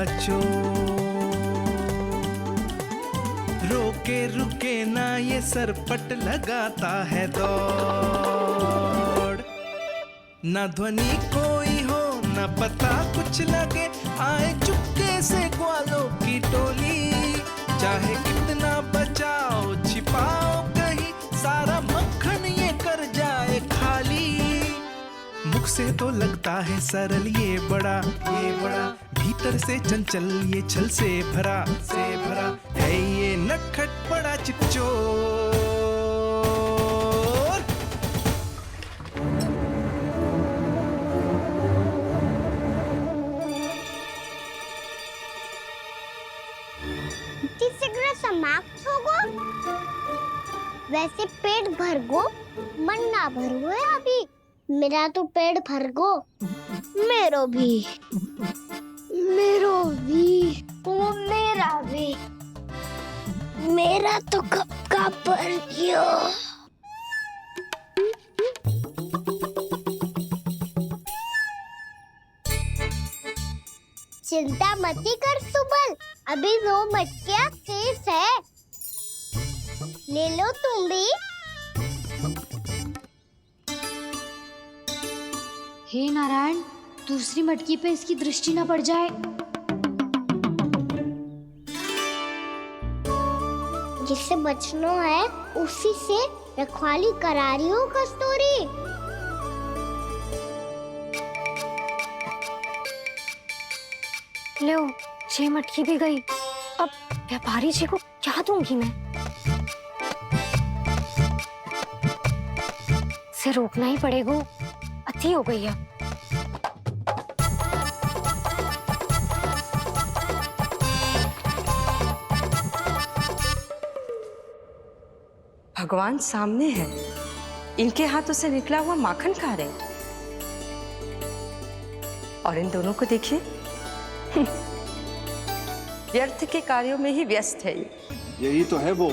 चोर। रोके रुके ना ये सरपट लगाता है दौड़। ना ध्वनि कोई हो ना पता कुछ लगे, आए चुपके से ग्वालों की टोली। चाहे कितना बचाओ छिपाओ कहीं, सारा मक्खन ये कर जाए खाली। मुख से तो लगता है सरल ये बड़ा, भीतर से चंचल ये छल से भरा है ये नटखट बड़ा चिपचोर। समाप्त हो गो, वैसे पेट भर गो मन ना भर गो है अभी। मेरा तो पेट भर गो, मेरो भी वो मेरा भी, मेरा तो कब का भर गयो। चिंता मती कर सुबल, अभी 2 मटकियाँ शेष है, ले लो तुम भी। हे नारायण, दूसरी मटकी पे इसकी दृष्टि न पड़ जाए। जिससे बचना है उसी से रखवाली करा रही हो कस्तूरी। लो, 6 मटकी भी गई। अब व्यापारी जी को क्या दूंगी मैं? इसे रोकना ही पड़ेगा, अति हो गई है। भगवान सामने है, इनके हाथों से निकला हुआ माखन खा रहे, और इन दोनों को देखिए व्यर्थ के कार्यों में ही व्यस्त है। यही तो है वो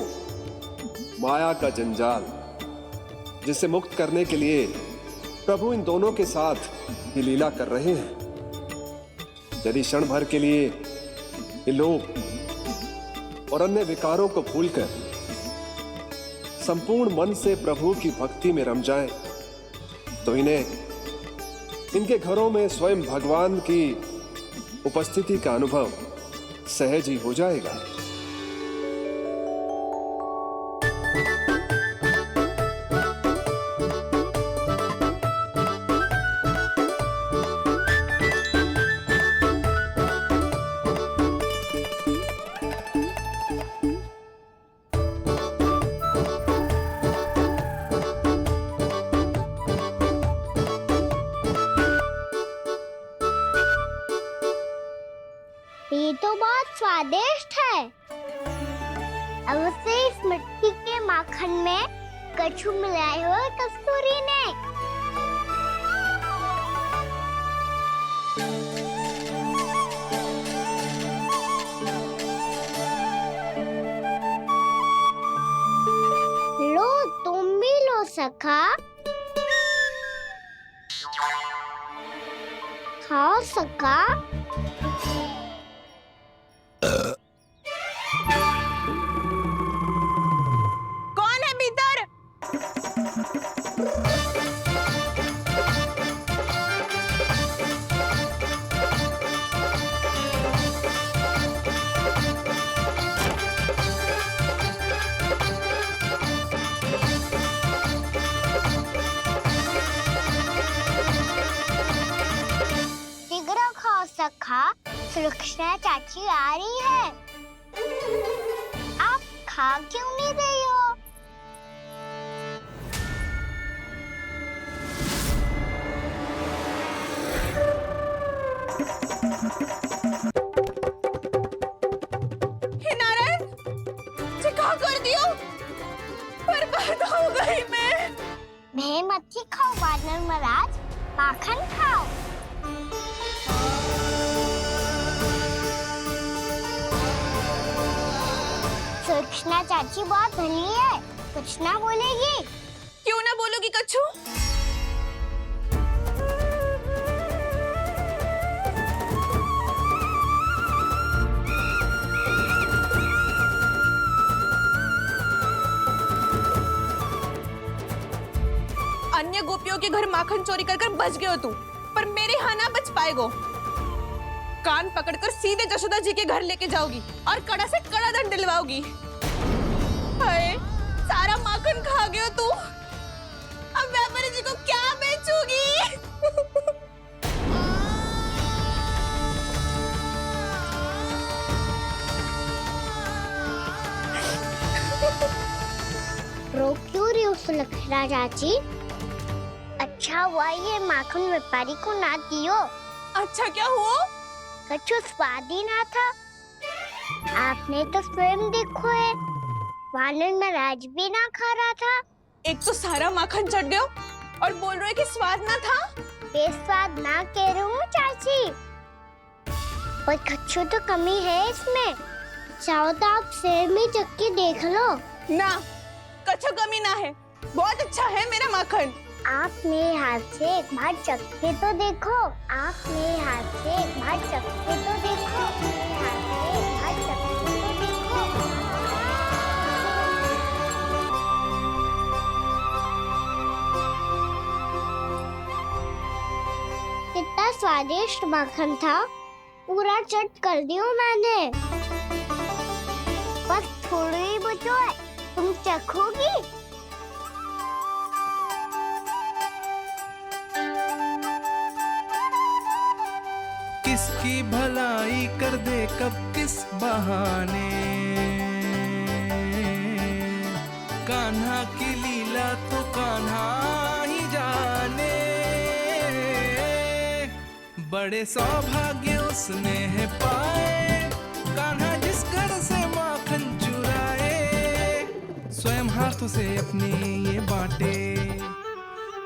माया का जंजाल, जिसे मुक्त करने के लिए प्रभु इन दोनों के साथ ये लीला कर रहे हैं। यदि क्षण भर के लिए ये लोग और अन्य विकारों को भूलकर संपूर्ण मन से प्रभु की भक्ति में रम जाएं, तो इन्हें इनके घरों में स्वयं भगवान की उपस्थिति का अनुभव सहज ही हो जाएगा। ये तो बहुत स्वादिष्ट है। अवश्य इस मिट्टी के माखन में कछु मिलाए हो कस्तूरी ने। लो तुम भी लो सखा, खाओ सखा। कौन है भीतर? शीघ्र खाओ सखा, सुलक्षणा चाची आ रही है। आप खा क्यों नहीं रही हो? हे नारायण, क्या कर दियो? बर्बाद हो गई मैं। भे मच्छी खाओ वानर महाराज, माखन खाओ। सुलक्षणा चाची बहुत भली है, कुछ ना बोलेगी। क्यों ना बोलोगी कच्छू? औरों के घर माखन चोरी कर कर बच गए हो तू, पर मेरे यहाँ ना बच पाएगो। कान पकड़कर सीधे जशोदा जी के घर लेके जाओगी और कड़ा से कड़ा दंड दिलवाओगी। हाय, सारा माखन खा गए हो तू। अब व्यापारी जी को क्या बेचूंगी? रो क्यों रही हो सुलक्षणा चाची? अच्छा हुआ ये माखन व्यापारी को ना दियो। अच्छा क्या हुआ? कछु स्वाद ही ना था। आपने तो स्वयं देखो है, वानर महाराज भी ना खा रहा था। एक तो सारा माखन चढ़ गया और बोल रहे कि स्वाद ना था। बेस्वाद ना कह रही हूँ चाची, पर कछु तो कमी है इसमें। चाहो तो आप स्वयं ही चक्की देख लो। ना, कछु कमी ना है, बहुत अच्छा है मेरा माखन। आप मेरे हाथ से एक बार चक्के तो देखो। आप मेरे हाथ से एक बार चक्के तो देखो। मेरे हाथ से एक बार चक्के तो देखो। कितना स्वादिष्ट माखन था, पूरा चट कर दियो मैंने। बस थोड़ी ही बचो है, तुम चखोगी? किसकी भलाई कर दे कब किस बहाने, कान्हा की लीला तो कान्हा ही जाने। बड़े सौभाग्य उसने है पाए, कान्हा जिस घर से माखन चुराए। स्वयं हाथों से अपने ये बांटे,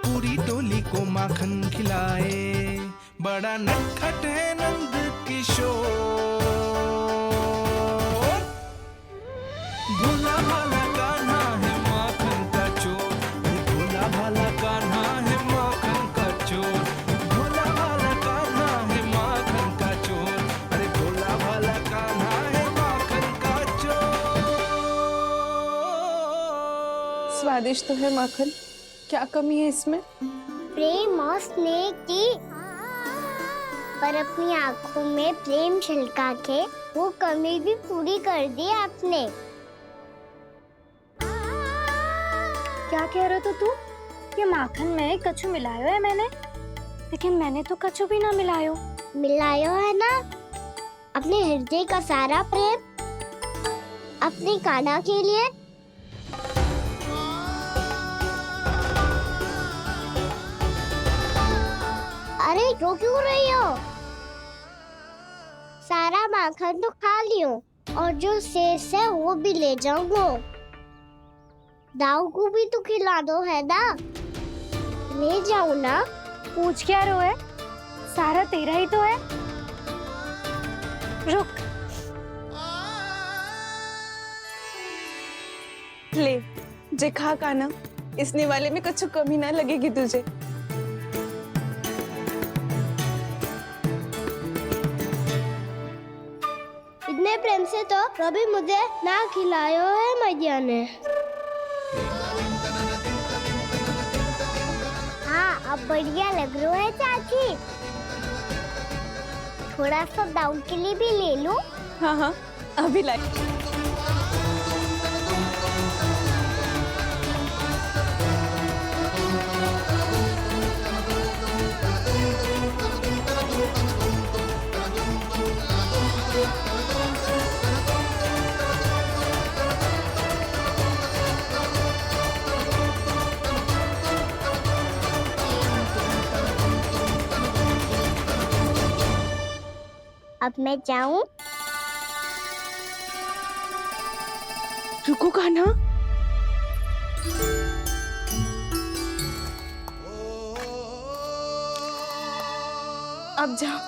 पूरी टोली को माखन खिलाए। बड़ा नटखट है नंद किशोर, भोला भाला कान्हा है माखन का चोर। भोला भाला कान्हा है माखन का चोर। भोला भाला कान्हा है माखन का चोर। अरे भोला भाला कान्हा है माखन का चोर। स्वादिष्ट तो है माखन, क्या कमी है इसमें? प्रेम और स्नेह की, पर अपनी आंखों में प्रेम छिलका के वो कमी भी पूरी कर दी आपने। क्या कह रहे हो तू? ये माखन में कछु मिलायो है मैंने, लेकिन मैंने तो कछु भी ना मिलायो। मिलायो है ना अपने हृदय का सारा प्रेम अपनी कान्हा के लिए। अरे रो क्यों रही हो? सारा माखन तो खा लियो और जो शेष है वो भी ले जाऊंगा। दाऊ को भी तो खिला दो है ना, ले जाऊं ना। पूछ क्या रहो है, सारा तेरा ही तो है। रुक, ले जे खा कान्हा, इसने वाले में कछु कमी ना लगेगी तुझे। इतने प्रेम से तो कभी मुझे ना खिलायो है मैया ने। हाँ, अब बढ़िया लग रहा है चाची। थोड़ा सा दाऊ के लिए भी ले लो। हाँ हाँ, अभी लाई। अब मैं जाऊं? रुको कान्हा, अब जाओ।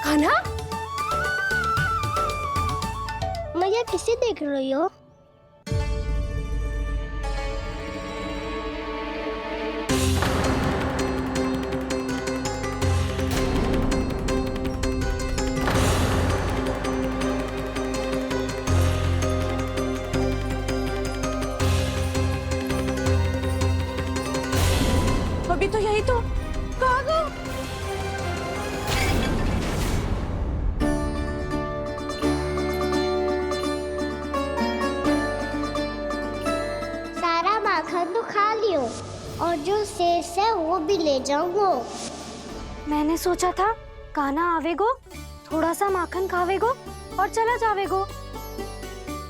कान्हा, मुझे किसे देख रही हो? अभी तो यही तो। कहाँ गो? सारा माखन तो खा लियो और जो शेष है वो भी ले जाऊंगो। मैंने सोचा था कान्हा आवेगो, थोड़ा सा माखन खावेगो और चला जावेगो।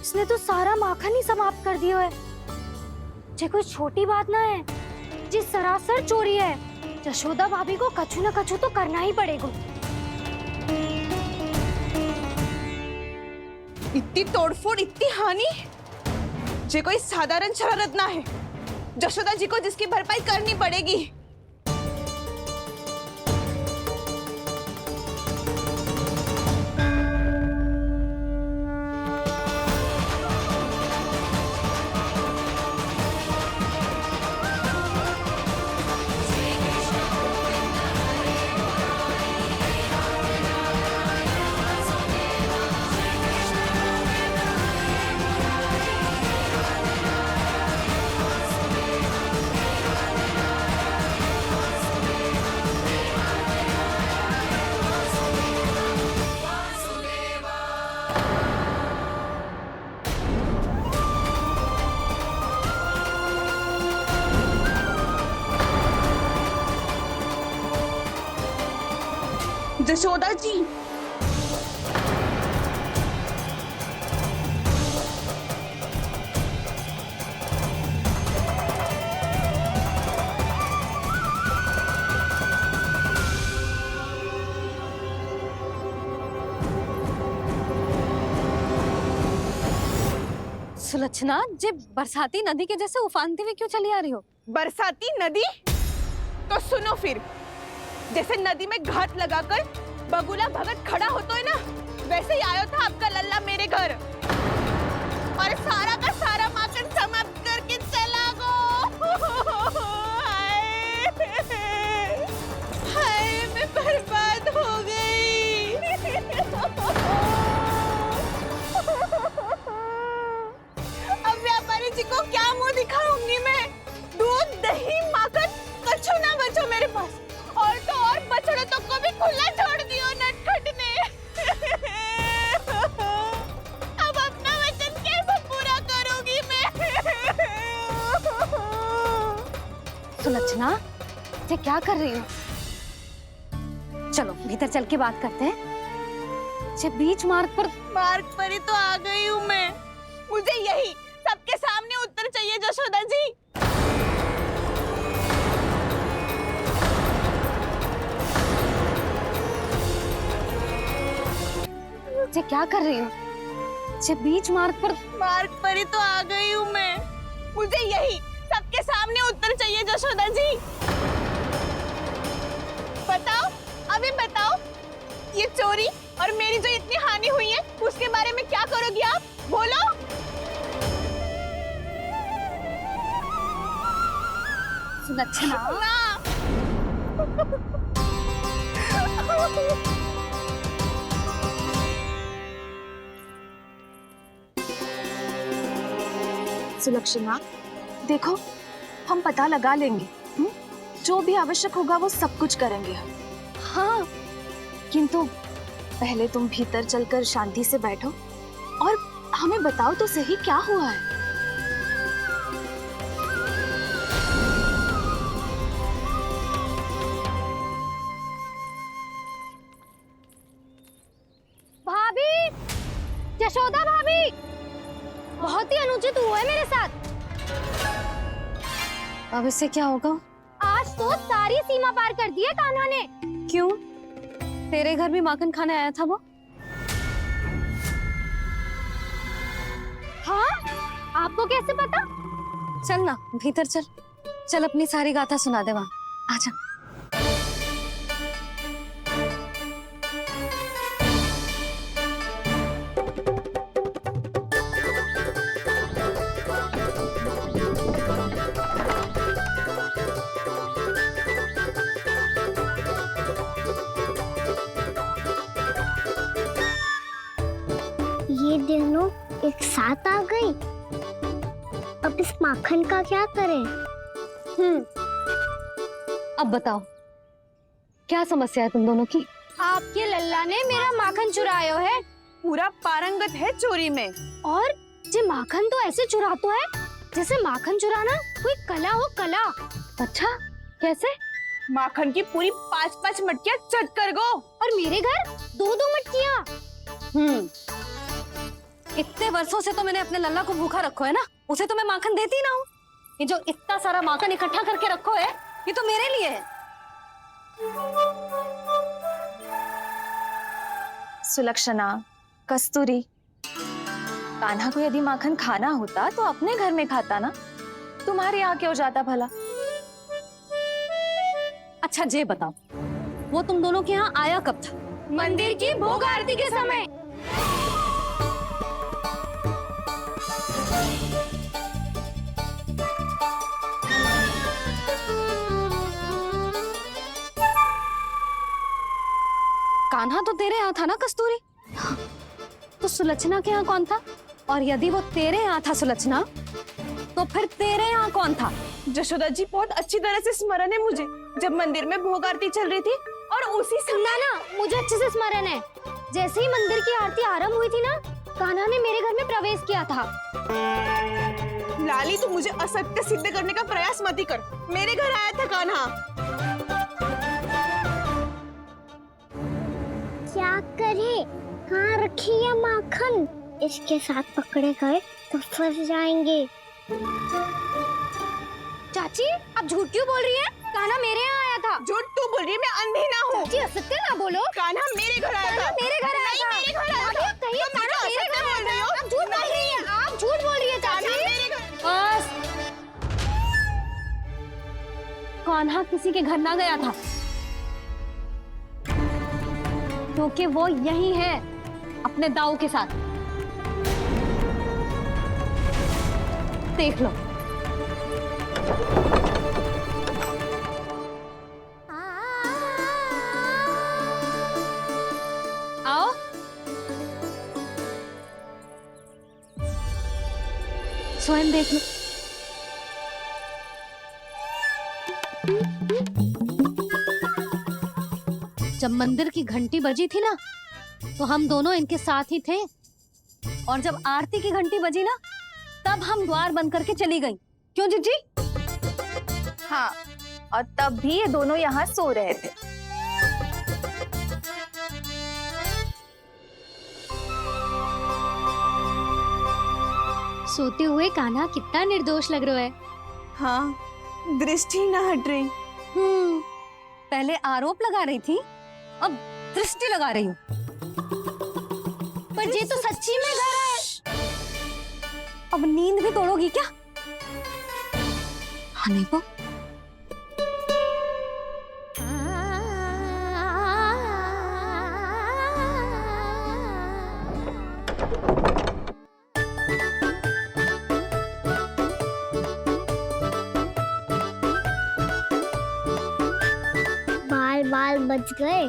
इसने तो सारा माखन ही समाप्त कर दियो है। ये कोई छोटी बात ना है, जी सरासर चोरी है। यशोदा भाभी को कछु न कछु तो करना ही पड़ेगा। इतनी तोड़फोड़, इतनी हानि, ये कोई साधारण शरारत ना है। यशोदा जी को जिसकी भरपाई करनी पड़ेगी। यशोदा जी, सुलक्षणा, जे बरसाती नदी के जैसे उफानते हुए क्यों चली आ रही हो? बरसाती नदी? तो सुनो फिर, जैसे नदी में घाट लगाकर बगुला भगत खड़ा होता है ना, वैसे ही आया था आपका लल्ला मेरे घर और सारा का सारा माखन समाप्त करके चला गो। हाय, मैं बर्बाद हो गई। अब व्यापारी जी को क्या मुंह दिखाऊंगी मैं? दूध, दही, माखन कछु ना बचो मेरे पास। और तो और बछड़े तो को भी खुला छोड़ दियो नटखट ने। अब अपना वचन कैसे पूरा करूंगी मैं? सुलक्षणा, ये क्या कर रही हो? चलो भीतर चल के बात करते हैं। ये बीच मार्ग पर ही तो आ गई हूँ मैं। मुझे यही सबके सामने उत्तर चाहिए यशोदा जी। ये क्या कर रही हो? ये बीच मार्ग पर ही तो आ गई हूँ मैं। मुझे यही सबके सामने उत्तर चाहिए यशोदा जी। बताओ, अभी बताओ, ये चोरी और मेरी जो इतनी हानि हुई है उसके बारे में क्या करोगी आप? बोलो। सुलक्षणा, सुलक्षणा, देखो, हम पता लगा लेंगे। जो भी आवश्यक होगा वो सब कुछ करेंगे हम। हाँ, किंतु पहले तुम भीतर चलकर शांति से बैठो और हमें बताओ तो सही क्या हुआ है। भाभी, यशोदा भाभी, बहुत ही अनुचित हुआ है मेरे साथ। अब इससे क्या होगा? आज तो सारी सीमा पार कर दी है कान्हा ने। क्यों? तेरे घर भी माखन खाने आया था वो? हाँ, आपको कैसे पता? चल ना भीतर चल, चल अपनी सारी गाथा सुना दे वहां। आजा। एक साथ आ गई। अब इस माखन का क्या करें? अब बताओ क्या समस्या है तुम दोनों की? आपके लल्ला ने मेरा माखन चुरायो है पूरा पारंगत है चोरी में। और जे माखन तो ऐसे चुरातो है जैसे माखन चुराना कोई कला हो, कला। अच्छा कैसे? माखन की पूरी 5-5 मटकियां चट कर गो। और मेरे घर 2-2 मटकियां। इतने वर्षों से तो मैंने अपने लल्ला को भूखा रखो है ना, उसे तो मैं माखन देती ना हूँ। ये जो इतना सारा माखन इकट्ठा करके रखो है ये तो मेरे लिए है। सुलक्षणा, कस्तूरी, कान्हा को यदि माखन खाना होता तो अपने घर में खाता ना, तुम्हारे यहाँ क्यों जाता भला? अच्छा ये बताओ वो तुम दोनों के यहाँ आया कब था? मंदिर की भोग आरती के समय। कान्हा तो तेरे यहाँ था ना कस्तूरी? तो सुलक्षणा के यहाँ कौन था? और यदि वो तेरे यहाँ था सुलक्षणा, तो फिर तेरे यहाँ कौन था? जशोदा जी बहुत अच्छी तरह से स्मरण है मुझे, जब मंदिर में भोग आरती चल रही थी और उसी समय ना मुझे अच्छे से स्मरण है। जैसे ही मंदिर की आरती आरंभ हुई थी ना, कान्हा ने मेरे घर में प्रवेश किया था। लाली तू मुझे असत्य सिद्ध करने का प्रयास मत ही कर। मेरे घर आया था कान्हा। क्या करे? कहाँ रखी है माखन? इसके साथ पकड़े गए तो फंस जाएंगे। चाची आप झूठ क्यों बोल रही है? कान्हा मेरे यहाँ आया था। झूठ तू बोल रही है, मैं अंधी ना हूँ। चाची असत्य ना बोलो। कान्हा मेरे घर आया था। मेरे घर आया था। मेरे घर आया था। कहिए तुम कान्हा मुझे मेरे घर असत्य आया बोल रही हो। था। आप झूठ बोल रही है। आप झूठ बोल रही है चाची। बस कान्हा किसी के घर ना गया था, क्योंकि वो यही है अपने दाऊ के साथ। देख लो। आओ। स्वयं देख लो। जब मंदिर की घंटी बजी थी ना, तो हम दोनों इनके साथ ही थे, और जब आरती की घंटी बजी ना, तब हम द्वार बंद करके चली गई। क्यों जीजी? हाँ, और तब भी ये दोनों यहाँ सो रहे थे। सोते हुए कान्हा कितना निर्दोष लग रहा है। हाँ, दृष्टि ना हट रही। पहले आरोप लगा रही थी, अब दृष्टि लगा रही हूँ। पर ये तो सच्ची में घर है। अब नींद भी तोड़ोगी क्या? हनी को बाल बच गए।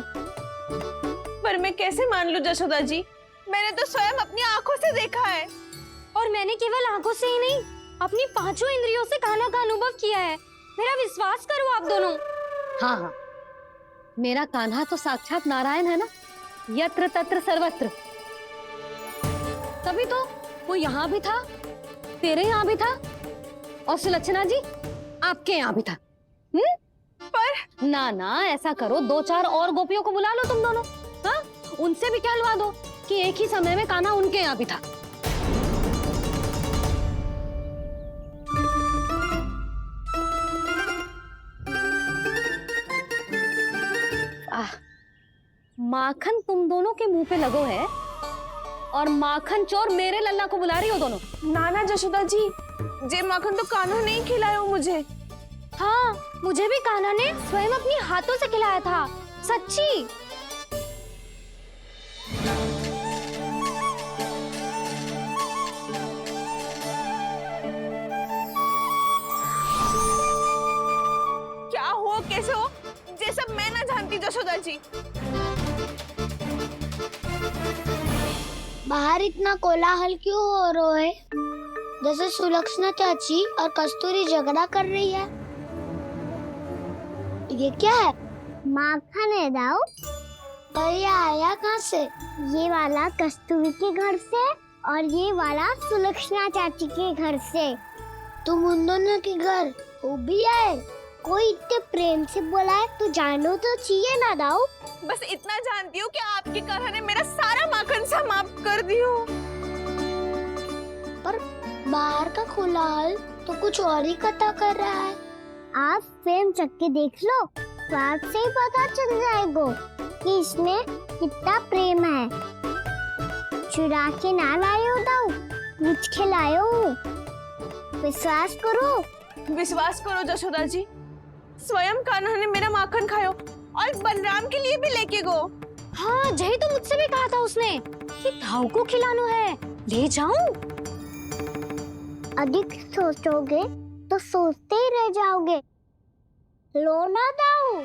पर मैं कैसे मान लूं जशोदा जी? मैंने तो स्वयं अपनी आंखों से देखा है। और मैंने केवल आंखों से ही नहीं, अपनी 5 इंद्रियों से कान्हा का अनुभव किया है। मेरा विश्वास करो आप दोनों। हाँ हाँ, मेरा कान्हा तो साक्षात नारायण है ना, यत्र तत्र सर्वत्र। तभी तो वो यहाँ भी था, तेरे यहाँ भी था, और सुलक्षणा जी आपके यहाँ भी था। पर ना ना, ऐसा करो 2-4 और गोपियों को बुला लो तुम दोनों। हाँ, उनसे भी कहलवा दो कि एक ही समय में कान्हा उनके यहाँ भी था। माखन तुम दोनों के मुंह पे लगो है, और माखन चोर मेरे लल्ला को बुला रही हो दोनों। नाना जशोदा जी, जे माखन तो कान्हा नहीं खिलाया हो मुझे। हाँ, मुझे भी कान्हा ने स्वयं अपनी हाथों से खिलाया था, सच्ची। क्या हो कैसे हो, ये सब मैं ना जानती जशोदा जी। बाहर इतना कोलाहल क्यों हो रहा है? जैसे सुलक्षणा चाची और कस्तूरी झगड़ा कर रही है। ये क्या है? माखन है दाऊ। और ये आया कहाँ से? ये वाला कस्तूरी के घर से और ये वाला सुलक्षणा चाची के घर से। तुम उन दोनों के घर वो भी आए? कोई इतने प्रेम से बोला है तो जानो तो चाहिए ना दाऊ। बस इतना जानती हूँ कि आपके कान्हा ने मेरा सारा माखन समाप्त कर दियो। पर बाहर का कोलाहल तो कुछ और ही कथा कर रहा है। आप फिल्म चख के देख लो तो आपसे ही पता चल जाएगा कि इसमें कितना प्रेम है। चुरा के ना लाए हो दाऊ, पूछ के लाए हो। विश्वास करो जशोदा जी, स्वयं कान्हा ने मेरा माखन खायो और बलराम के लिए भी लेके गो। हाँ जही तो मुझसे भी कहा था उसने कि दाऊ को खिलाना है, ले जाऊं। अधिक सोचोगे तो सोचते ही रह जाओगे। लो ना दाऊ।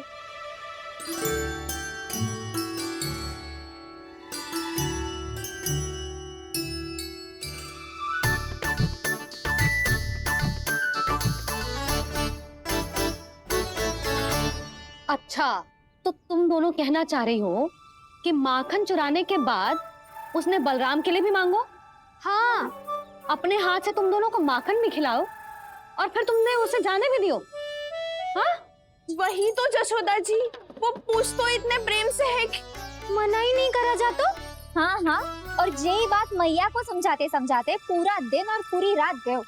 अच्छा, तो तुम दोनों कहना चाह रही हो कि माखन चुराने के बाद उसने बलराम के लिए भी मांगो? हाँ, अपने हाथ से तुम दोनों को माखन भी खिलाओ और फिर तुमने उसे जाने भी दियो। हाँ? वही तो जशोदा जी, वो पूछ तो इतने प्रेम से है कि मना ही नहीं करा जातो। हाँ हाँ, और यही बात मैया को समझाते समझाते पूरा दिन और पूरी रात गयो।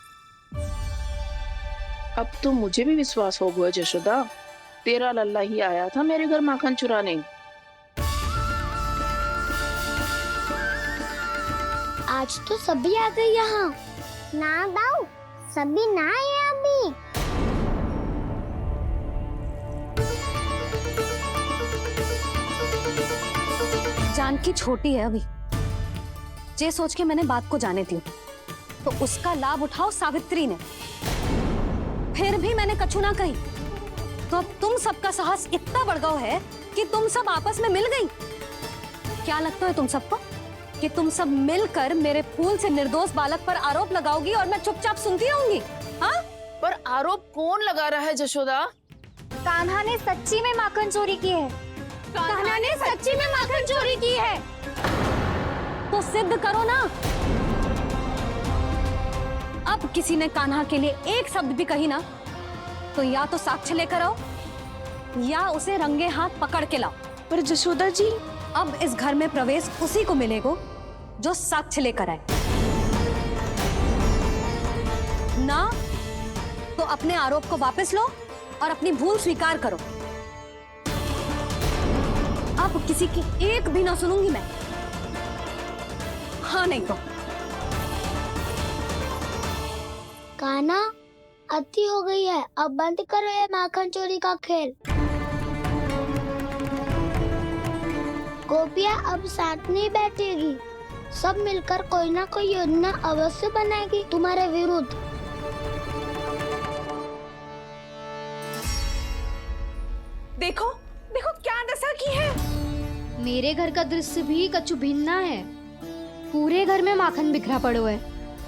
अब तो मुझे भी विश्वास हो गया जशोदा, तेरा लल्ला ही आया था मेरे घर माखन चुराने। आज तो सभी आ गए यहाँ। ना दाऊ, सभी ना आए अभी। जानकी छोटी है अभी, जे सोच के मैंने बात को जाने दी तो उसका लाभ उठाओ सावित्री ने। फिर भी मैंने कछु ना कही तो अब तुम सबका साहस इतना बढ़ गया है कि तुम सब आपस में मिल गई। क्या लगता है तुम सबको कि तुम सब मिलकर मेरे फूल से निर्दोष बालक पर आरोप लगाओगी और मैं चुपचाप सुनती रहूंगी? हाँ? पर आरोप कौन लगा रहा है जशोदा? कान्हा ने सच्ची में माखन चोरी की है। कान्हा ने सच्ची में माखन चोरी की है। तो सिद्ध करो ना। अब किसी ने कान्हा के लिए एक शब्द भी कही ना तो या तो साक्ष्य लेकर आओ या उसे रंगे हाथ पकड़ के लाओ। पर जशोदा जी, अब इस घर में प्रवेश उसी को मिलेगा जो साक्ष्य लेकर आए। ना तो अपने आरोप को वापस लो और अपनी भूल स्वीकार करो। अब किसी की एक भी ना सुनूंगी मैं। हाँ नहीं तो कान्हा, अति हो गई है, अब बंद करो ये माखन चोरी का खेल। गोपियाँ अब साथ नहीं बैठेगी, सब मिलकर कोई ना कोई योजना अवश्य बनाएगी तुम्हारे विरुद्ध। देखो देखो क्या दशा की है। मेरे घर का दृश्य भी कछु भिन्न है। पूरे घर में माखन बिखरा पड़ो है।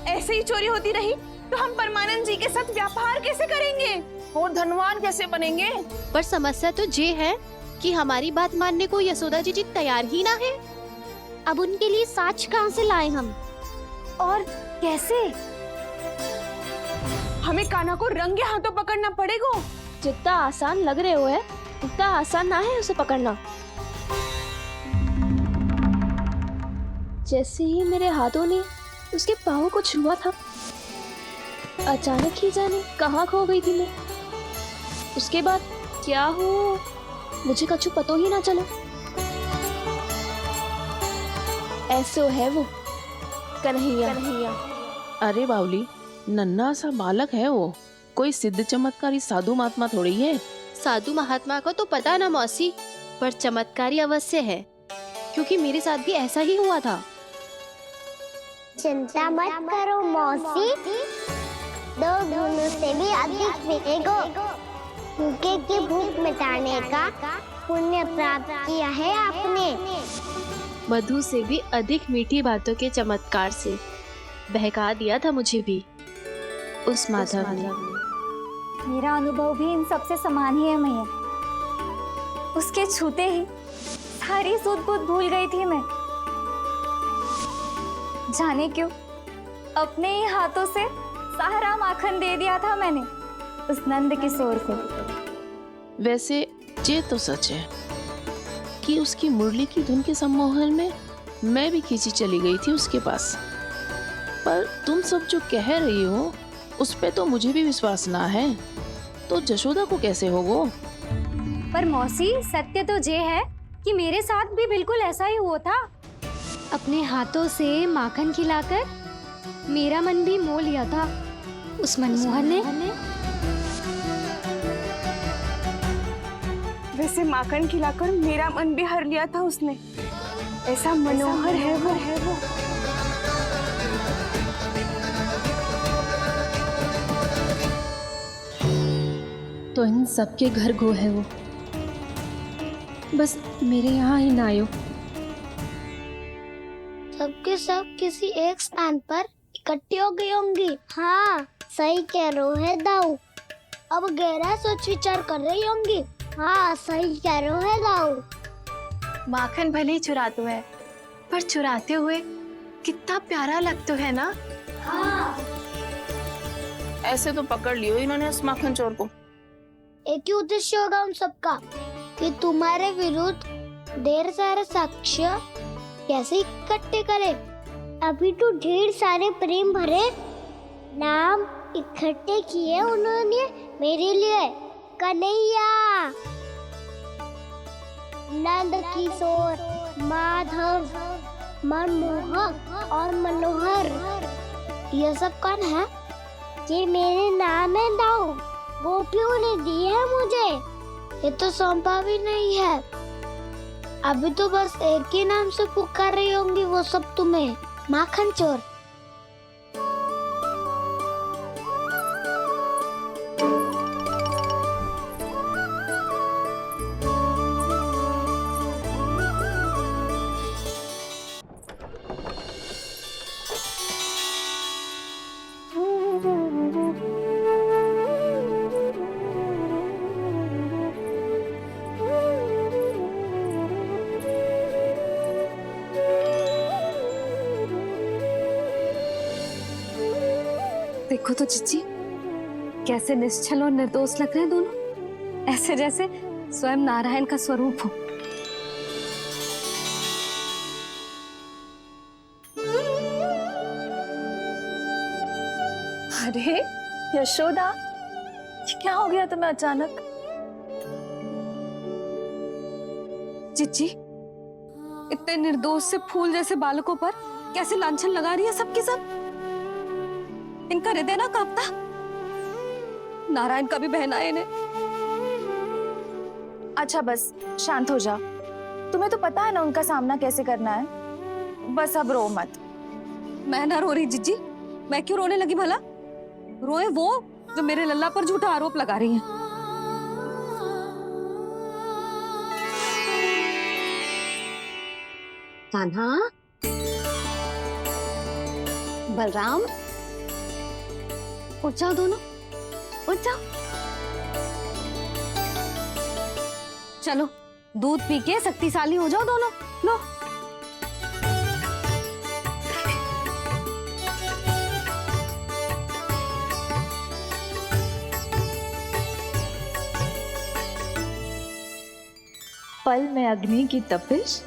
ऐसे ही चोरी होती रही तो हम परमानंद जी के साथ व्यापार कैसे करेंगे और धनवान कैसे बनेंगे? पर समस्या तो ये है कि हमारी बात मानने को यशोदा जी तैयार ही ना है। अब उनके लिए साक्ष्य कहाँ से लाए हम? और कैसे? हमें कान्हा को रंगे हाथों पकड़ना पड़ेगा। जितना आसान लग रहे हो है उतना आसान ना है उसे पकड़ना। जैसे ही मेरे हाथों ने उसके पाँव को छुआ था, अचानक ही जाने कहाँ खो गई थी मैं। उसके बाद क्या हो मुझे कछु पतो ही ना चला। ऐसो है वो कन्हैया। अरे बावली, नन्हा सा बालक है वो, कोई सिद्ध चमत्कारी साधु महात्मा थोड़ी है। साधु महात्मा को तो पता ना मौसी, पर चमत्कारी अवश्य है, क्योंकि मेरे साथ भी ऐसा ही हुआ था। चिंता मत करो मौसी, 2 गुणों से भी अधिक मिलेगा। भूखे की भूख मिटाने का पुण्य प्राप्त किया है आपने। मधु से भी अधिक मीठी बातों के चमत्कार से बहका दिया था मुझे भी उस माधव ने। मेरा अनुभव भी इन सबसे समान ही है मैया। उसके छूते ही सारी सूध बूध भूल गई थी मैं। जाने क्यों अपने ही हाथों से सारा माखन दे दिया था मैंने उस नंद किशोर को। वैसे ये तो सच है कि उसकी मुरली की धुन के सम्मोहन में मैं भी खींची चली गई थी उसके पास। पर तुम सब जो कह रही हो उस पे तो मुझे भी विश्वास ना है, तो जशोदा को कैसे होगो? पर मौसी सत्य तो ये है कि मेरे साथ भी बिल्कुल ऐसा ही हुआ था। अपने हाथों से माखन खिलाकर मेरा मन भी मोह लिया था उस मनमोहन ने। वैसे माखन खिलाकर मेरा मन भी हर लिया था उसने। ऐसा मनोहर है वो। तो इन सबके घर गो है वो, बस मेरे यहाँ ही ना आयो। सबके सब किसी एक स्थान पर इकट्ठी हो गई होंगी। हाँ सही कह रहे है दाऊ। अब गहरा सोच विचार कर रही होंगी। हाँ सही कह रहे है दाऊ। माखन भले ही चुराते है, पर चुराते हुए कितना प्यारा लगता है ना। हाँ ऐसे तो पकड़ लियो इन्होंने उस माखन चोर को। एक ही उद्देश्य होगा उन सबका कि तुम्हारे विरुद्ध ढेर सारे साक्ष्य कैसे इकट्ठे करे। अभी तो ढेर सारे प्रेम भरे नाम इकट्ठे किए उन्होंने मेरे लिए। कन्हैया, नंद किशोर, माधव, मनमोहक और मनोहर, ये सब कौन है? ये मेरे नाम है दाऊ। गोपियों ने दी है मुझे, ये तो सौंपा भी नहीं है। अभी तो बस एक ही नाम से पुकार रही होंगी वो सब तुम्हें, माखन चोर। देखो तो चिच्ची, कैसे निश्चल और निर्दोष लग रहे हैं दोनों, ऐसे जैसे स्वयं नारायण का स्वरूप हो। अरे यशोदा, ये क्या हो गया तुम्हें अचानक? चिच्ची, इतने निर्दोष से फूल जैसे बालकों पर कैसे लांछन लगा रही है सबके सब। इनका हृदय ना कांपता? नारायण का भी बहना है इन्हें। अच्छा बस शांत हो जाओ, तुम्हें तो पता है ना उनका सामना कैसे करना है। बस अब रो मत। मैं ना रो रही जिज्जी, मैं क्यों रोने लगी भला? रोए वो जो मेरे लल्ला पर झूठा आरोप लगा रही हैं। कान्हा, बलराम, उठ जाओ दोनों, उठ जाओ। चलो दूध पी के शक्तिशाली हो जाओ दोनों। लो। पल में अग्नि की तपिश,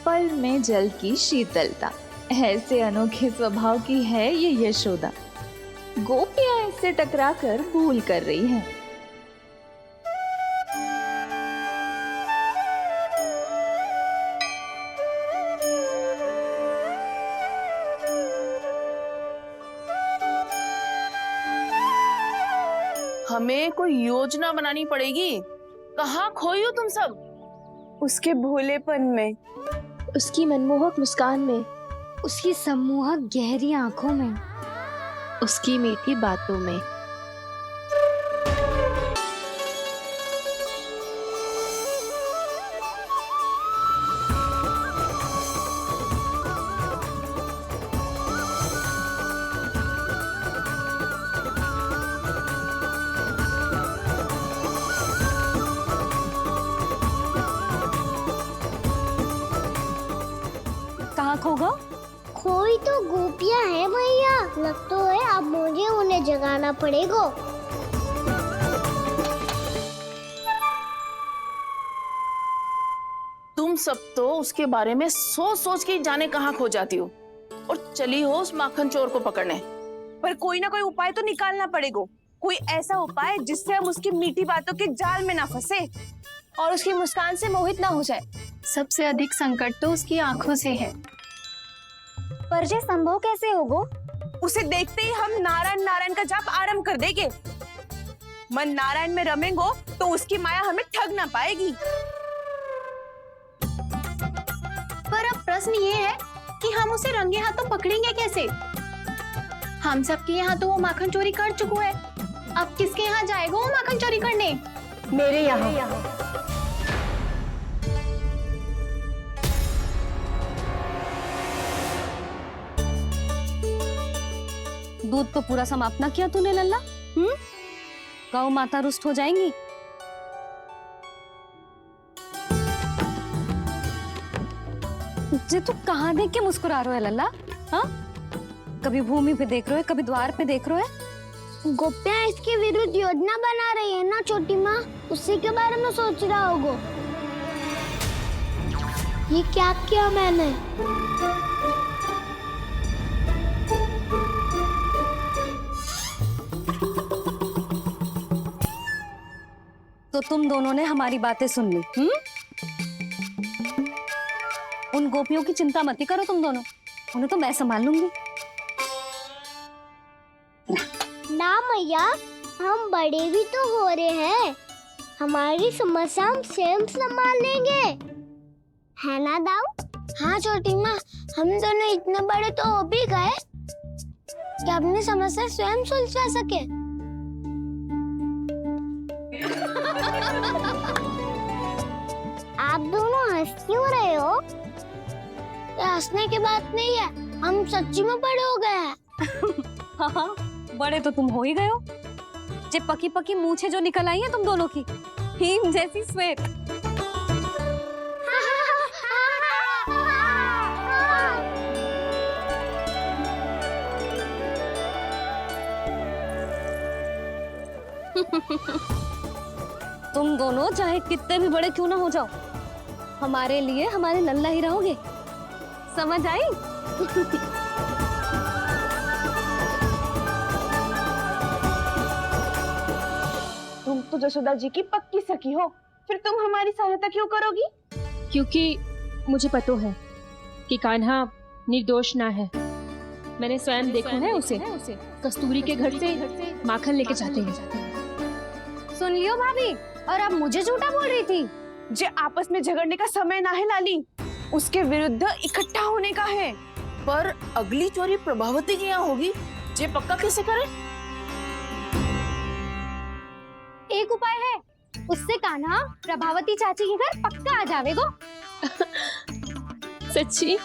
पल में जल की शीतलता, ऐसे अनोखे स्वभाव की है ये यशोदा। गोपियां इससे टकराकर भूल कर रही हैं। हमें कोई योजना बनानी पड़ेगी। कहाँ खोई हो तुम सब? उसके भोलेपन में, उसकी मनमोहक मुस्कान में, उसकी सम्मोहक गहरी आंखों में, उसकी मीठी बातों में। होगा? कोई तो गोपियां हैं भैया, लगता है अब मुझे उन्हें जगाना पड़ेगा। तुम सब तो उसके बारे में सोच सोच के जाने कहाँ खो जाती हो और चली हो उस माखन चोर को पकड़ने। पर कोई ना कोई उपाय तो निकालना पड़ेगा, कोई ऐसा उपाय जिससे हम उसकी मीठी बातों के जाल में ना फंसे और उसकी मुस्कान से मोहित ना हो जाए। सबसे अधिक संकट तो उसकी आंखों से है। पर ये संभव कैसे होगा? उसे देखते ही हम नारायण नारायण का जाप आरंभ कर देंगे। मन नारायण में रमेंगो तो उसकी माया हमें ठग ना पाएगी। पर अब प्रश्न ये है कि हम उसे रंगे हाथों पकड़ेंगे कैसे? हम सबके यहाँ तो वो माखन चोरी कर चुका है, अब किसके यहाँ जाएगा वो माखन चोरी करने? मेरे यहाँ। दूध तो पूरा समाप्त ना किया तूने लल्ला। गौ माता रुष्ट हो जाएंगी। जे तू कहाँ देख के मुस्कुरा रहे है लल्ला? हाँ, कभी भूमि पे देख रहे हो, कभी द्वार पे देख रहे हो। गोपियां इसके विरुद्ध योजना बना रही है ना छोटी माँ, उसी के बारे में सोच रहा होगा। ये क्या किया मैंने? तो तुम दोनों ने हमारी बातें सुन ली। उन गोपियों की चिंता मत करो तुम दोनों, उन्हें तो मैं संभाल लूंगी। ना मैया, हम बड़े भी तो हो रहे हैं, हमारी समस्या हम स्वयं संभाल लेंगे, है ना दाऊ? हाँ छोटी माँ, हम दोनों इतने बड़े तो हो भी गए कि अपनी समस्या स्वयं सुलझा सके। आप दोनों हंस क्यों रहे हो? ये हंसने की बात नहीं है, हम सच्ची में बड़े हो गए हैं। हाँ, बड़े तो तुम हो ही गए हो। जे पकी पकी मूछें जो निकल आई हैं तुम दोनों की, हिम जैसी श्वेत। तुम दोनों चाहे कितने भी बड़े क्यों ना हो जाओ, हमारे लिए हमारे लल्ला ही रहोगे, समझ आई? तुम तो जशोदा जी की पक्की सखी हो, फिर तुम हमारी सहायता क्यों करोगी? क्योंकि मुझे पता है कि कान्हा निर्दोष ना है। मैंने स्वयं देखा है उसे कस्तूरी के घर से माखन लेके जाते हैं। सुन लियो भाभी, और अब मुझे झूठा बोल रही थी। जे आपस में झगड़ने का समय ना है लाली, उसके विरुद्ध इकट्ठा होने का है। पर अगली चोरी प्रभावती की यहाँ होगी, जे पक्का कैसे करे? एक उपाय है, उससे कान्हा प्रभावती चाची के घर पक्का आ जावेगो। सच्ची?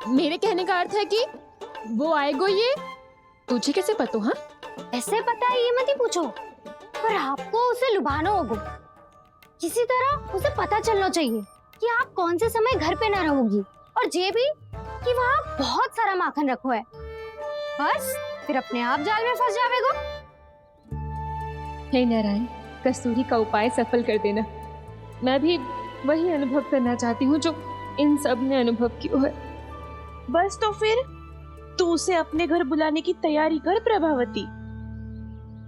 मेरे कहने का अर्थ है कि वो आएगो, ये तुझे कैसे पता? हाँ, ऐसे पता है ये मत ही पूछो, पर आपको उसे लुभाना होगा। किसी तरह उसे पता चलना चाहिए कि आप कौन से समय घर पे ना रहोगी, और ये भी कि वहाँ बहुत सारा माखन रखो है। बस फिर अपने आप जाल में फंस जावेगो। हे नारायण, कस्तूरी का उपाय सफल कर देना। मैं भी वही अनुभव करना चाहती हूँ जो इन सब ने अनुभव किया है। बस तो फिर तू उसे अपने घर बुलाने की तैयारी कर प्रभावती,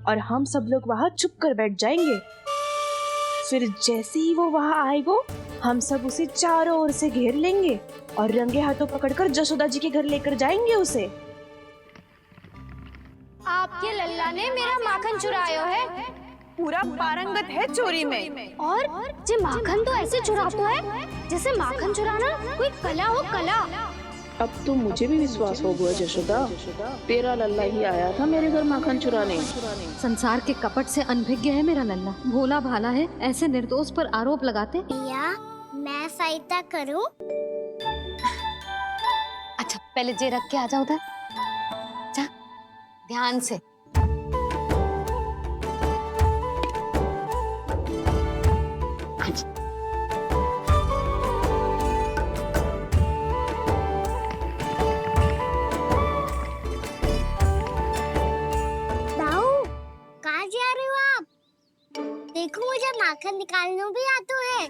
और हम सब लोग वहाँ चुप कर बैठ जाएंगे। फिर जैसे ही वो वहाँ आएगा, हम सब उसे चारों ओर से घेर लेंगे और रंगे हाथों पकड़कर जशोदा जी के घर लेकर जाएंगे उसे। आपके लल्ला ने मेरा माखन चुराया है, पूरा पारंगत है चोरी में। और जे माखन तो ऐसे चुराता है जैसे माखन चुराना कोई कला हो, कला। अब तो मुझे भी विश्वास हो गया जशोदा, तेरा लल्ला ही आया था मेरे घर माखन चुराने। संसार के कपट से अनभिज्ञ है मेरा लल्ला, भोला भाला है, ऐसे निर्दोष पर आरोप लगाते। भैया, मैं सहायता करूं? अच्छा पहले जे रख के आ जाओ उधर, जा ध्यान से। अच्छा। देखो मुझे माखन निकालना भी आता है।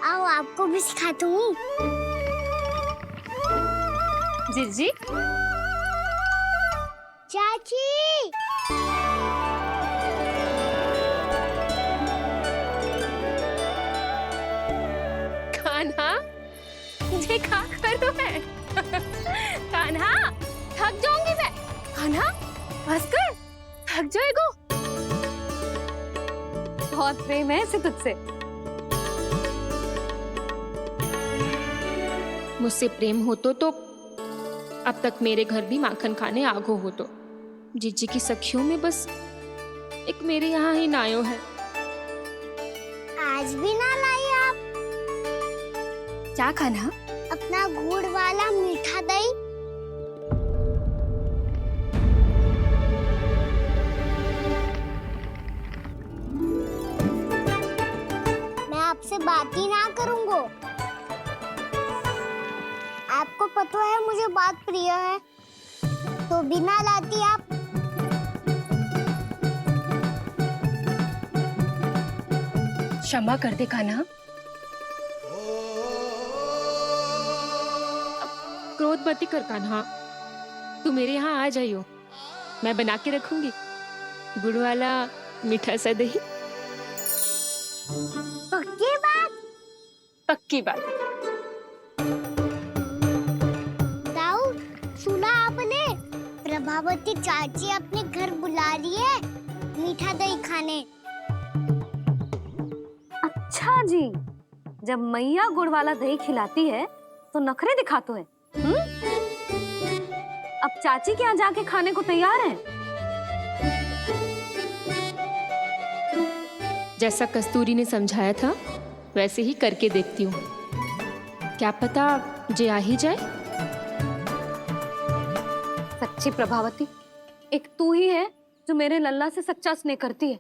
आओ आपको भी सिखाता हूँ। जीजी चाची कान्हा, मुझे क्या कर दो है? कान्हा, थक जाऊंगी मैं। कान्हा, बस कर, थक जाएगो। बहुत प्रेम है इसे तुझसे। मुझसे प्रेम होतो तो अब तक मेरे घर भी माखन खाने आगो होतो। जीजी की सखियों में बस एक मेरे यहाँ ही नायो है। आज भी ना लाई आप क्या कान्हा? अपना गुड़ वाला मीठा दही। मैं आपसे बात ही ना करूंगा। आपको पता है मुझे बात प्रिय है, तो बिना लाती आप। क्षमा कर दे कान्हा। क्रोध मत कर कान्हा, तू मेरे यहाँ आ जाइयो, मैं बना के रखूंगी गुड़ वाला मीठा सा दही। पक्की बात? पक्की बात। दाऊ, सुना आपने? प्रभावती चाची अपने घर बुला रही है मीठा दही खाने। अच्छा जी, जब मैया गुड़ वाला दही खिलाती है तो नखरे दिखाते हैं। अब चाची के यहाँ जाके खाने को तैयार हैं। जैसा कस्तूरी ने समझाया था वैसे ही करके देखती हूँ, क्या पता जे आ ही जाए। सच्ची प्रभावती, एक तू ही है जो मेरे लल्ला से सच्चा स्नेह करती है।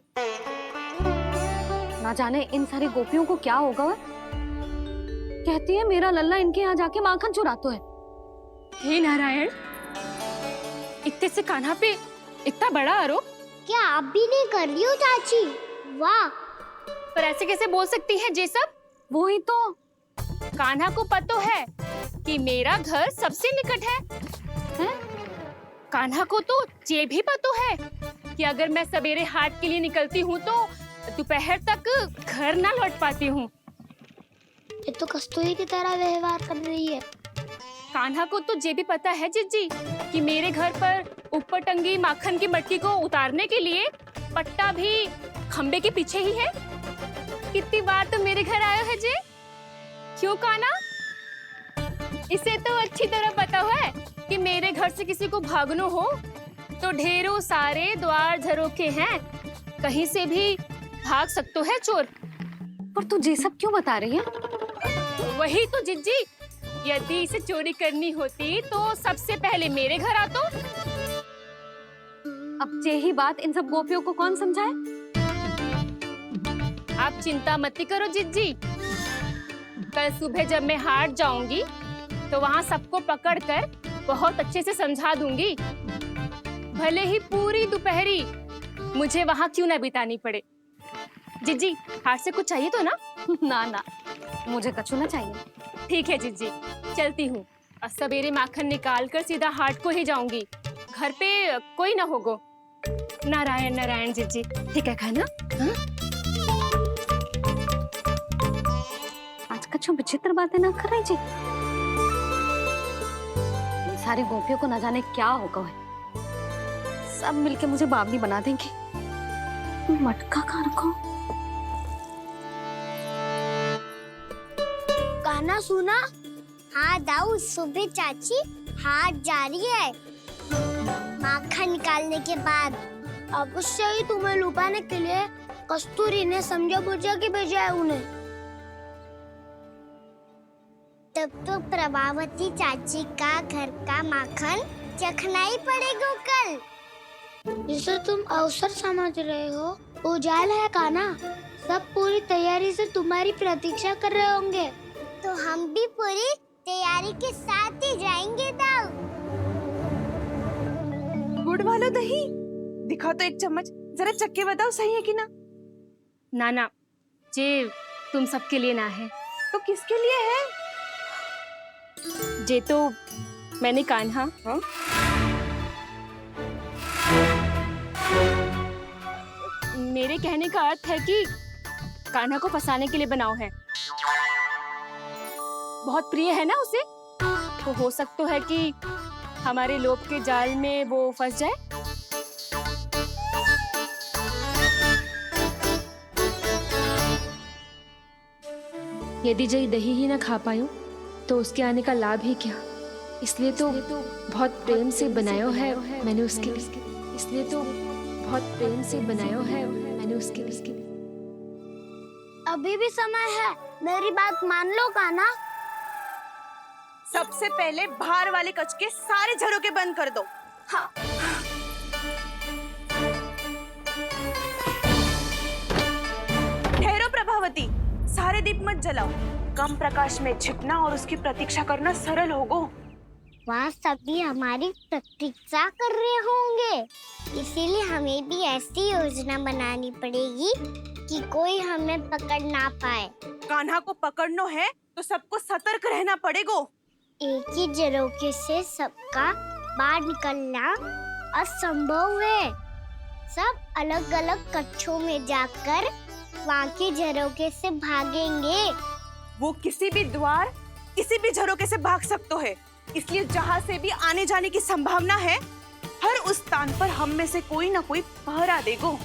ना जाने इन सारी गोपियों को क्या होगा। वह कहती है मेरा लल्ला इनके यहाँ जाके माखन चुराता है। हे नारायण, इतने से कान्हा पे इतना बड़ा आरोप। क्या आप भी नहीं कर रही हो चाची? वाह, पर ऐसे कैसे बोल सकती है जे सब? वो ही तो। कान्हा को पता है कि मेरा घर सबसे निकट है? कान्हा को तो ये भी पता है कि अगर मैं सवेरे हाट के लिए निकलती हूँ तो दोपहर तक घर ना लौट पाती हूँ। ये तो कस्तूरी की तरह व्यवहार कर रही है। कान्हा को तो ये भी पता है जीजी कि मेरे घर पर ऊपर टंगी माखन की मटकी को उतारने के लिए पट्टा भी खंबे के पीछे ही है। कितनी बार तो मेरे घर आया है जे। क्यों कान्हा? इसे तो अच्छी तरह पता है कि मेरे घर से किसी को भागना हो तो ढेरों सारे द्वार झरोखे हैं, कहीं से भी भाग सकते है चोर। पर तू ये सब क्यों बता रही है? वही तो जिज्जी, यदि इसे चोरी करनी होती तो सबसे पहले मेरे घर आतो। अब यही बात इन सब गोपियों को कौन समझाए? आप चिंता मत करो जिज्जी, कल सुबह जब मैं हाट जाऊंगी तो वहाँ सबको पकड़कर बहुत अच्छे से समझा दूंगी, भले ही पूरी दोपहरी मुझे वहाँ क्यों ना बितानी पड़े। जिज्जी, हाट से कुछ चाहिए तो ना? ना ना, मुझे कछु ना चाहिए। ठीक है जिज्जी, चलती हूँ। और सवेरे माखन निकाल कर सीधा हाट को ही जाऊंगी, घर पे कोई ना होगो। नारायण नारायण जिज्जी, ठीक है खाना? हाँ? आज कछु विचित्र बातें ना कर रही जी। ये सारी गोपियों को न जाने क्या होगा है। सब मिलके मुझे बावली बना देंगे। मटका कहाँ रखो? गाना सुना? हाँ दाऊ, सुबह चाची हाट जा रही है माखन निकालने के बाद। अवश्य ही तुम्हें लुभाने के लिए कस्तूरी ने समझा बुझा के भेजा है उन्हें। तब तो प्रभावती चाची का घर का माखन चखना ही पड़ेगा कल। जिसे तुम अवसर समझ रहे हो, उजाल है कान्हा। सब पूरी तैयारी से तुम्हारी प्रतीक्षा कर रहे होंगे। तो हम भी पूरी तैयारी के साथ ही जाएंगे दाऊ। गुड़ वाला दही दिखाओ तो एक चम्मच, जरा चख के बताओ सही है कि ना। ना जे तुम सबके लिए ना है। तो किसके लिए है? जे तो मैंने कान्हा मेरे कहने का अर्थ है कि कान्हा को फंसाने के लिए बनाओ है। बहुत प्रिय है ना उसे, तो हो सकता है कि हमारे लोभ के जाल में वो फंस जाए। यदि जय दही ही ना खा पायो तो उसके आने का लाभ ही क्या। इसलिए तो बहुत प्रेम से बनायो है मैंने उसके लिए। इसलिए तो बहुत प्रेम से बनायो है मैंने उसके लिए। अभी भी समय है, मेरी बात मान लो कान्हा। सबसे पहले बाहर वाले कच के सारे झरोके बंद कर दो। हाँ। ठहरो प्रभावती, सारे दीप मत जलाओ। कम प्रकाश में छिपना और उसकी प्रतीक्षा करना सरल होगो। वहाँ सभी हमारी प्रतीक्षा कर रहे होंगे, इसीलिए हमें भी ऐसी योजना बनानी पड़ेगी कि कोई हमें पकड़ ना पाए। कान्हा को पकड़ना है तो सबको सतर्क रहना पड़ेगा। एक ही झरोके से सबका बाहर निकलना असंभव है। सब अलग अलग कक्षों में जाकर वहाँ के झरोके से भागेंगे। वो किसी भी द्वार, किसी भी झरोके से भाग सकते है, इसलिए जहाँ से भी आने जाने की संभावना है, हर उस स्थान पर हम में से कोई ना कोई पहरा देगो।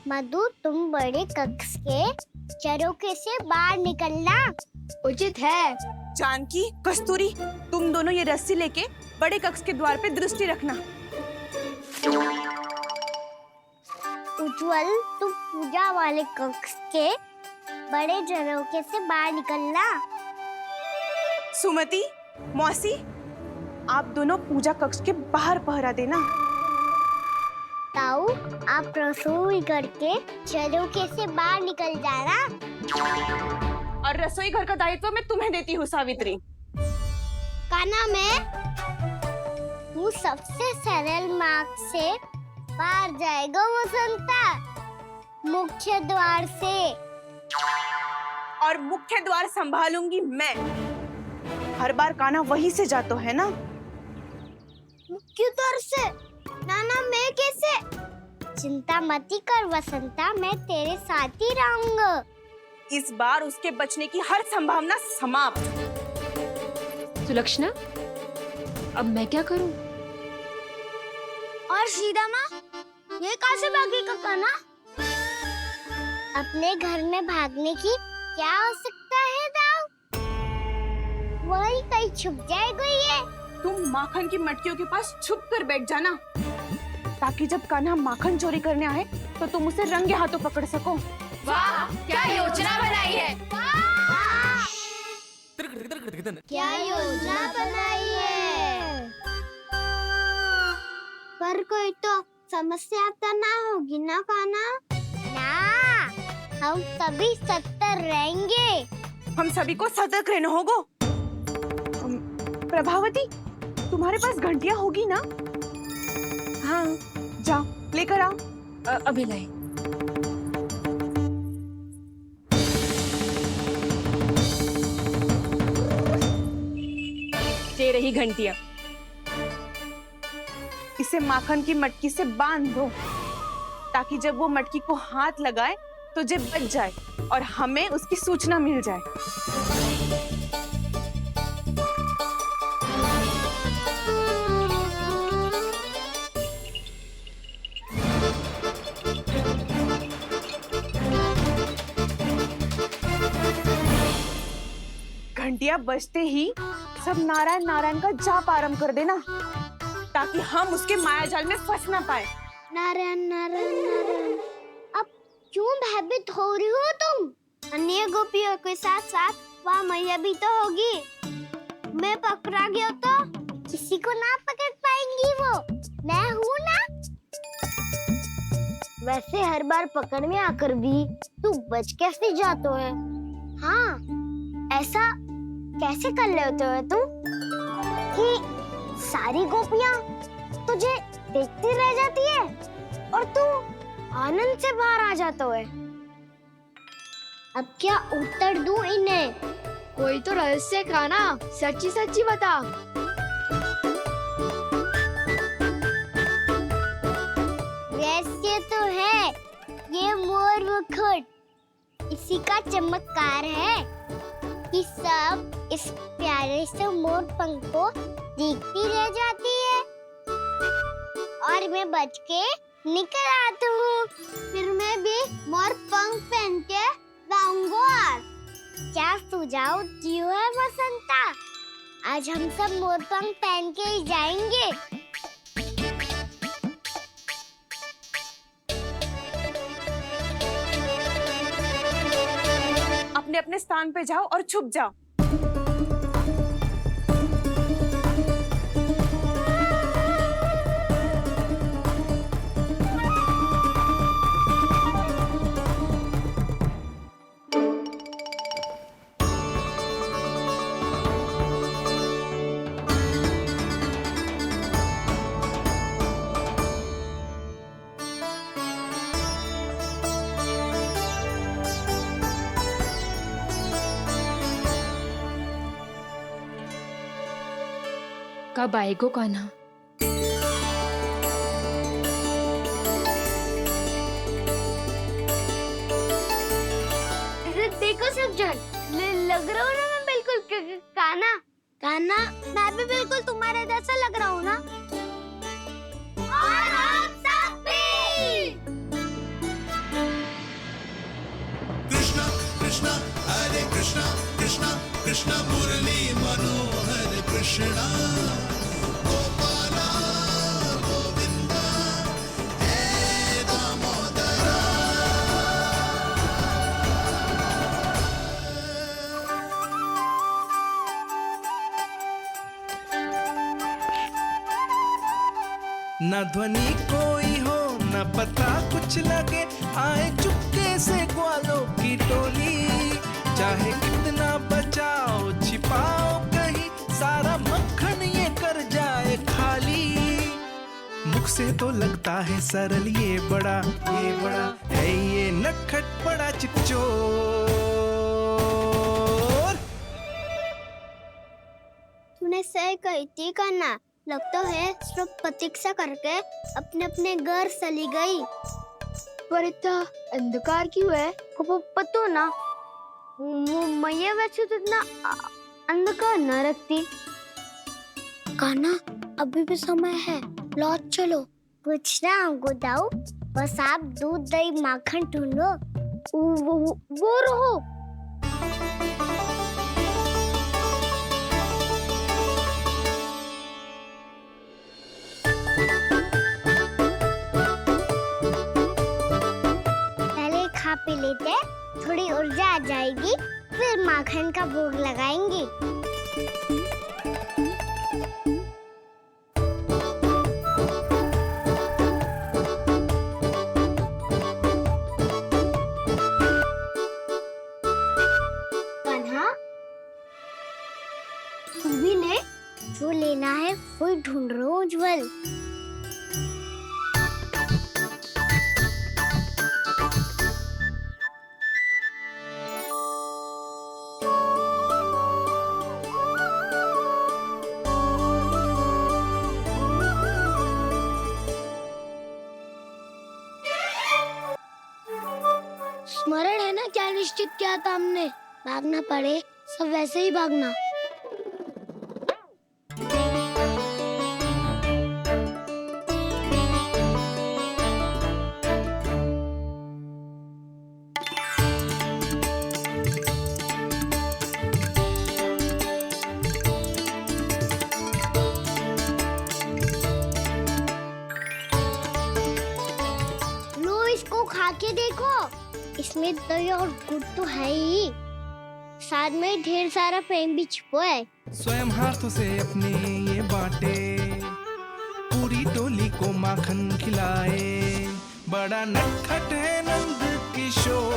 मधु, तुम बड़े कक्ष के झरोके से बाहर निकलना उचित है। जानकी, कस्तूरी, तुम दोनों ये रस्सी लेके बड़े कक्ष के द्वार पे दृष्टि रखना। उज्जवल, तुम पूजा वाले कक्ष के बड़े झरोके से बाहर निकलना। सुमति, मौसी, आप दोनों पूजा कक्ष के बाहर पहरा देना। ताऊ, आप रसोई करके झरोके से बाहर निकल जाना। और रसोई घर का दायित्व मैं तुम्हें देती हूँ सावित्री। कान्हा, तू सबसे सरल मार्ग से बाहर जाएगा वसंता, मुख्य द्वार से। और मुख्य द्वार संभालूंगी मैं। हर बार कान्हा वहीं से जाता है ना। मुख्य द्वार से? नाना, मैं कैसे? चिंता मत कर वसंता, मैं तेरे साथ ही रहूंगा। इस बार उसके बचने की हर संभावना समाप्त। सुलक्षणा, अब मैं क्या करूं? और सीधा माँ, ये कहाँ से भागेगा कान्हा? अपने घर में भागने की क्या हो सकता है दाऊ? वही कहीं छुप जाएगा ये। तुम माखन की मटकियों के पास छुप कर बैठ जाना, ताकि जब कान्हा माखन चोरी करने आए तो तुम उसे रंगे हाथों पकड़ सको। वाह, क्या योजना बनाई है। क्या योजना बनाई है? पर कोई तो समस्या तो ना होगी ना कान्हा? ना, हम सभी सतर्क रहेंगे। हम सभी को सतर्क रहना होगा। प्रभावती, तुम्हारे पास घंटियां होगी ना? हाँ, जाओ लेकर आओ। अभी लाई। ये रही घंटियां। इसे माखन की मटकी से बांध दो, ताकि जब वो मटकी को हाथ लगाए तो जे बच जाए और हमें उसकी सूचना मिल जाए। घंटियां बजते ही सब नारायण नारायण का जाप आरंभ कर देना, ताकि हम उसके मायाजाल में फंस ना पाए। नारायण नारायण नारायण। अब क्यों भयभीत हो रही हो तुम? अन्य गोपियों के साथ साथ वहाँ मैया भी तो होगी। मैं पकड़ा गया तो किसी को ना पकड़ पाएंगी वो, मैं हूँ ना। वैसे हर बार पकड़ में आकर भी तू बच कैसे जाता है? हाँ, ऐसा कैसे कर लेते हो तुम कि सारी गोपियाँ तुझे देखती रह जाती है और तू आनंद से बाहर आ जाता है? अब क्या उत्तर दूं इन्हें? कोई तो रहस्य काना, सच्ची सच्ची बता। रहस्य तो है, ये मोर मुकुट इसी का चमत्कार है कि सब इस प्यारे से मोर पंख को देखती रह जाती है और मैं बच के निकल आता हूँ। फिर मैं भी मोर पंख पहन के गाऊंगा। क्या सुझाव दियो है बसंता? आज हम सब मोर पंख पहन के ही जाएंगे। अपने अपने स्थान पे जाओ और छुप जाओ। कब आएगो कान्हा? देखो सब जन, लग रहा हूँ ना मैं बिल्कुल कान्हा। कान्हा, मैं भी बिल्कुल तुम्हारे जैसा लग रहा हूँ ना? और हम सब भी। कृष्णा कृष्णा हरे कृष्णा कृष्णा कृष्णा मुरली मनोहर कृष्णा गोपाला गोविंदा हे दामोदरा। न ध्वनि कोई हो न पता कुछ लगे, आए चुपके से ग्वालों की टोली। चाहे कितना बचाओ छिपाओ कहीं, सारा मक्खन ये कर जाए खाली। मुख से तो लगता है सरल ये बड़ा है ये नटखट बड़ा चिकचोर। तूने सही कही थी कान्हा, लगता है सिर्फ प्रतीक्षा करके अपने अपने घर चली गई। पर इतना अंधकार क्यों है? पतो ना, मैं वैसे तो इतना अंधकार न रखती। कान्हा, अभी भी समय है, लौट चलो। कुछ ना हमको दाऊ, बस आप दूध दही माखन ढूंढो। वो रहो। पहले खा पी लेते, थोड़ी ऊर्जा आ जाएगी, फिर माखन का भोग लगाएंगे। कान्हा, तू भी ले, जो लेना है वही ढूंढ रहा हूँ उज्जवल। स्मरण है ना क्या निश्चित किया था हमने? भागना पड़े सब वैसे ही भागना। लो इसको खा के देखो, इसमें दही और गुड़ तो है ही, साथ में ढेर सारा प्रेम भी छिपा है। स्वयं हाथों से अपने ये बांटे, पूरी टोली को माखन खिलाए। बड़ा नटखट है नंद किशोर,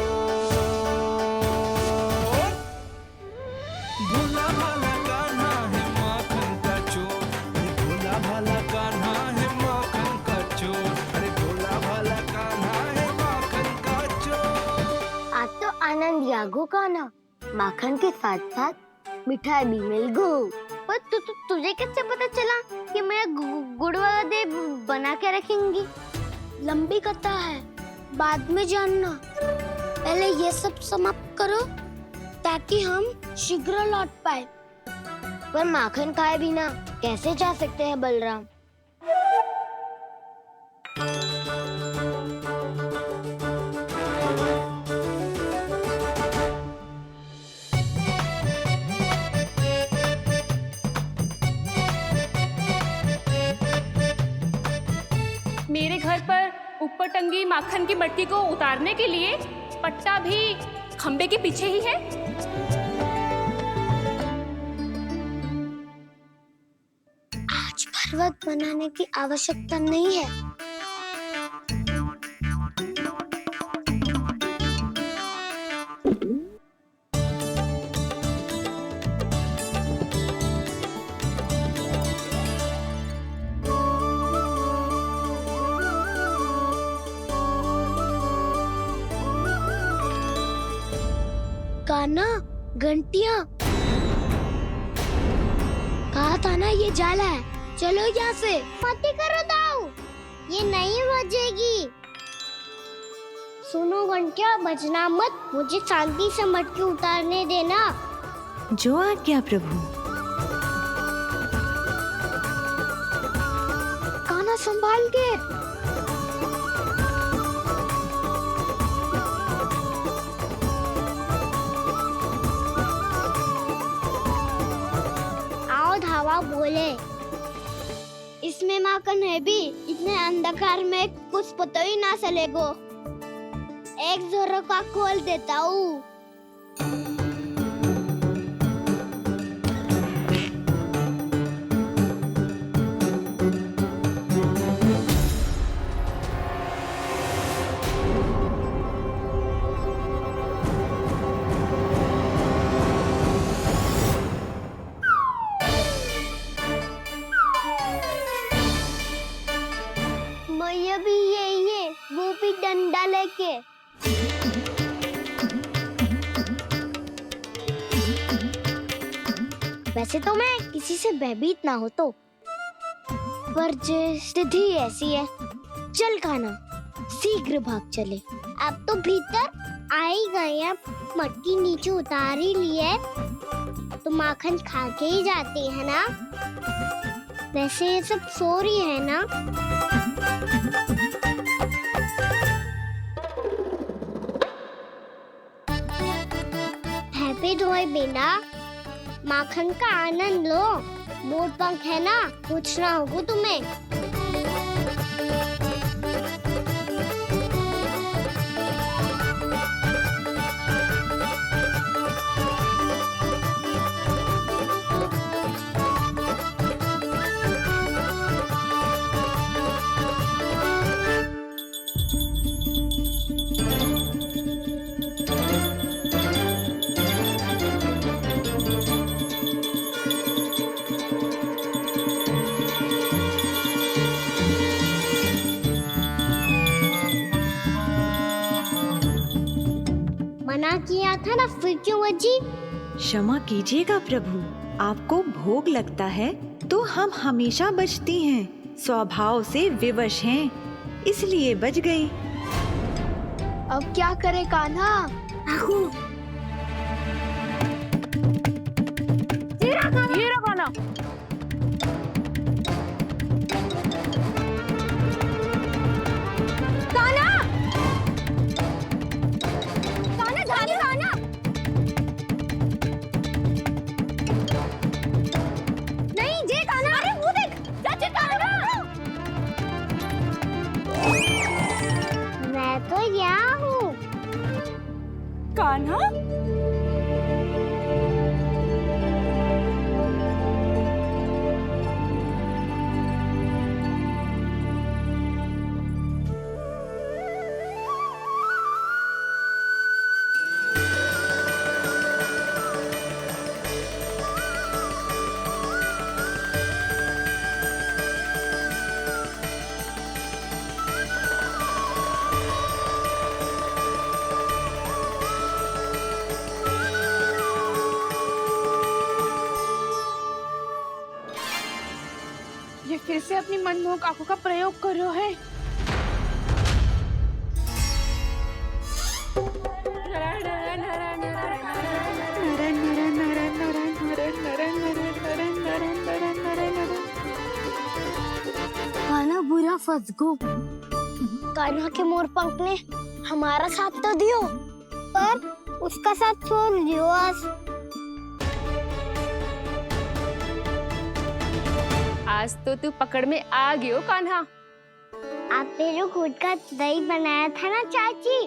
भोला भाला कान्हा है माखन का चोर। अरे भोला भाला कान्हा है माखन का चोर। अरे भोला भाला कान्हा है माखन का चोर। आज तो आनंद यागो काना, माखन के साथ साथ मिठाई भी मिल गो। पर तुझे कैसे पता चला कि मैं गुड़ वाला देव बना के रखेंगी? लंबी कथा है, बाद में जानना। पहले ये सब समाप्त करो ताकि हम शीघ्र लौट पाए। पर माखन खाए बिना कैसे जा सकते हैं बलराम? मेरे घर पर ऊपर टंगी माखन की मटकी को उतारने के लिए पट्टा भी खंबे के पीछे ही है। आज पर्वत बनाने की आवश्यकता नहीं है। कान्हा, घंटियां, कहा था ना ये जाला है। चलो यहाँ से। मत करो दाऊ, ये नहीं बजेगी। सुनो घंटिया, बजना मत, मुझे शांति से मटकी उतारने देना। जो आज्ञा प्रभु। कान्हा संभाल के। धावा बोले, इसमें माखन है भी, इतने अंधकार में कुछ पता ही ना चलेगो। एक जोरों का खोल देता हूँ। मैया भी यही है, वो भी डंडा लेके। वैसे तो मैं किसी से भयभीत ना हो तो, पर स्थिति ऐसी है। चल कान्हा, शीघ्र भाग चले। अब तो भीतर आ ही गए हैं, मटकी नीचे उतार ही लिए, तो माखन खा के ही जाते हैं ना। वैसे ये सब सो रही है ना। हैप्पी धोए बिना माखन का आनंद लो। मोर पंख है ना, पूछना होगा तुम्हें। मना किया था ना, फिर क्यों अजी? क्षमा कीजिएगा प्रभु, आपको भोग लगता है तो हम हमेशा बचती हैं, स्वभाव से विवश हैं, इसलिए बच गई। अब क्या करे कान्हा? ये रहा कान्हा। मैं तो यहाँ हूँ। कान्हा, फिर से अपनी मनमोहक आंखों का प्रयोग कर रहे है। कान्हा बुरा फंस गो। कान्हा के मोर पंख ने हमारा साथ तो दियो, पर उसका साथ छोड़ दियो आज। आज तो तू पकड़ में आ गयो कान्हा। आपने जो खुद का दही बनाया था ना चाची,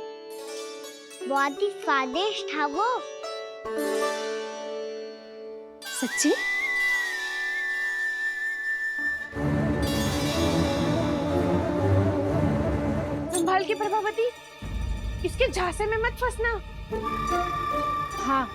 बहुत ही स्वादिष्ट था वो। सच्ची? संभाल के प्रभावती, इसके झांसे में मत फंसना। हाँ,